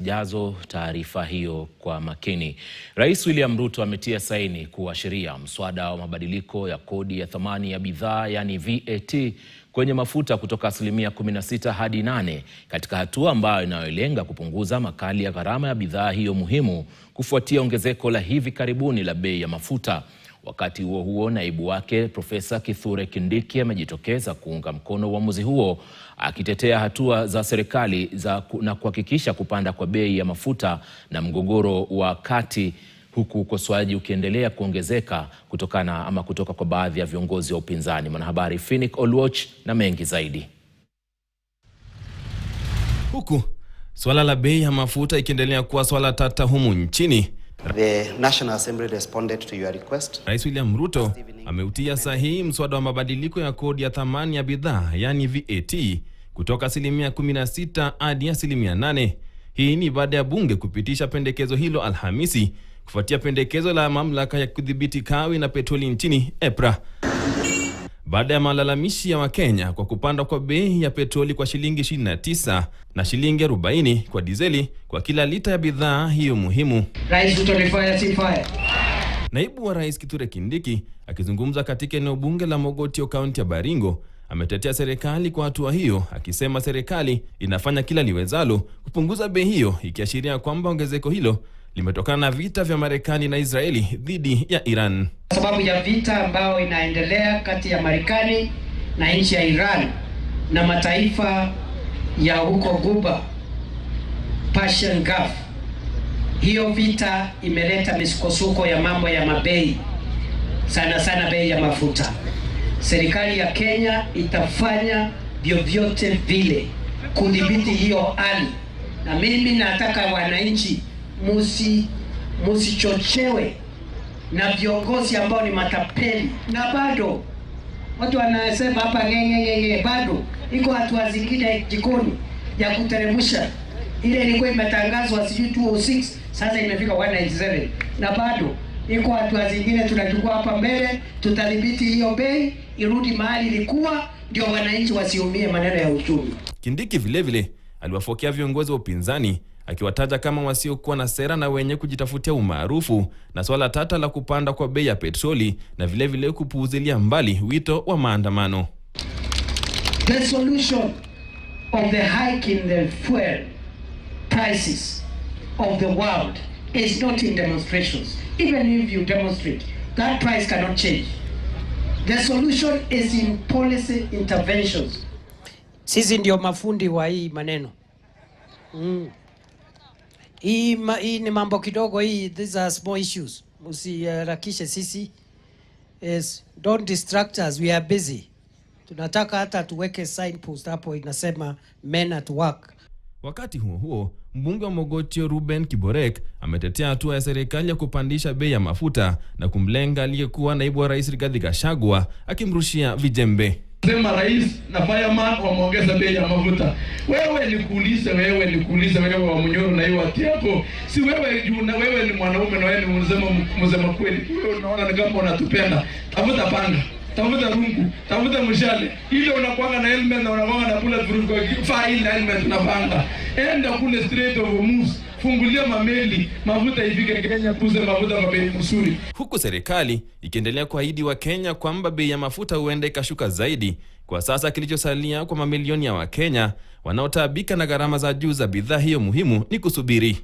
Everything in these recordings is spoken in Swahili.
Jazo taarifa hiyo kwa makini. Rais William Ruto ametia saini kuashiria mswada wa mabadiliko ya kodi ya thamani ya bidhaa yani VAT kwenye mafuta kutoka 16% hadi 8% katika hatua ambayo inayolenga kupunguza makali ya gharama ya bidhaa hiyo muhimu kufuatia ongezeko la hivi karibuni la bei ya mafuta. Wakati huo huo, naibu wake Profesa Kithure Kindiki amejitokeza kuunga mkono uamuzi huo, akitetea hatua za serikali na kuhakikisha kupanda kwa bei ya mafuta na mgogoro wa kati, huku ukosoaji ukiendelea kuongezeka kutoka kwa baadhi ya viongozi wa upinzani. Mwanahabari Phoenix Oluoch na mengi zaidi. Huku swala la bei ya mafuta ikiendelea kuwa swala tata humu nchini, The National Assembly responded to your request. Rais William Ruto ameutia sahihi mswada wa mabadiliko ya kodi ya thamani ya bidhaa yani VAT kutoka 16% hadi 8%. Hii ni baada ya bunge kupitisha pendekezo hilo Alhamisi kufuatia pendekezo la mamlaka ya kudhibiti kawi na petroli nchini EPRA. Baada ya malalamishi ya Wakenya kwa kupanda kwa bei ya petroli kwa shilingi 29 na shilingi 40 kwa dizeli kwa kila lita ya bidhaa hiyo muhimu. Rais utolifanya sifaya. Naibu wa Rais Kithure Kindiki akizungumza katika eneo bunge la Mogotio kaunti ya Baringo ametetea serikali kwa hatua hiyo, akisema serikali inafanya kila liwezalo kupunguza bei hiyo, ikiashiria kwamba ongezeko hilo limetokana na vita vya Marekani na Israeli dhidi ya Iran. Sababu ya vita ambayo inaendelea kati ya Marekani na nchi ya Iran na mataifa ya huko Ghuba, Persian Gulf. Hiyo vita imeleta misukosuko ya mambo ya mabei, sana bei ya mafuta. Serikali ya Kenya itafanya vyovyote vile kudhibiti hiyo hali, na mimi nataka wananchi musichochewe na viongozi ambao ni matapeli. Na bado watu wanasema hapa ngenge, bado iko hatua zingine jikoni ya kuteremsha. Ile ilikuwa imetangazwa 206, sasa imefika 197, na bado iko hatua zingine tunachukua hapa mbele. Tutadhibiti hiyo bei irudi mahali ilikuwa, ndio wananchi wasiumie maneno ya uchumi. Kindiki vile aliwafokea viongozi wa upinzani, akiwataja kama wasiokuwa na sera na wenye kujitafutia umaarufu na swala tata la kupanda kwa bei ya petroli, na vile kupuuzilia mbali wito wa maandamano. The solution of the hike in the fuel prices of the world is not in demonstrations. Even if you demonstrate, that price cannot change. The solution is in policy interventions. Sisi ndio mafundi wa hii maneno. Hii ni mambo kidogo hii, these are small issues. Usiharakishe sisi. Don't distract us, we are busy. Tunataka hata tuweke signpost hapo inasema men at work. Wakati huo, mbunge wa Mogotio Reuben Kiborek ametetea hatua ya serikali ya kupandisha bei ya mafuta na kumlenga aliyekuwa naibu wa Rais Rigathi Gachagua, akimrushia vijembe. Sema rais na fireman wameongeza bei ya mafuta. Wewe nikuulize wewe wa Munyoro na hiyo ati yako. Si wewe juu na wewe ni mwanaume na wewe ni mzema kweli. Wewe unaona ni kama unatupenda. Tafuta panga, tafuta rungu, tafuta mshale. Ile unakuanga na helmet na unakuanga na bulletproof kwa file na helmet na panga. Enda kule Strait of Hormuz, fungulia mameli, mafuta ifike Kenya, tuuze mafuta kwa bei nzuri. Huku serikali ikiendelea kuahidi wa Kenya kwamba bei ya mafuta huenda ikashuka zaidi, kwa sasa kilichosalia kwa mamilioni ya Wakenya wanaotaabika na gharama za juu za bidhaa hiyo muhimu ni kusubiri.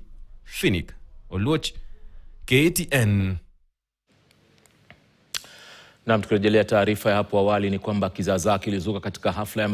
Phoenix Oluoch, KTN. Na tukirejelea taarifa ya hapo awali ni kwamba kizaazaa kilizuka katika hafla ya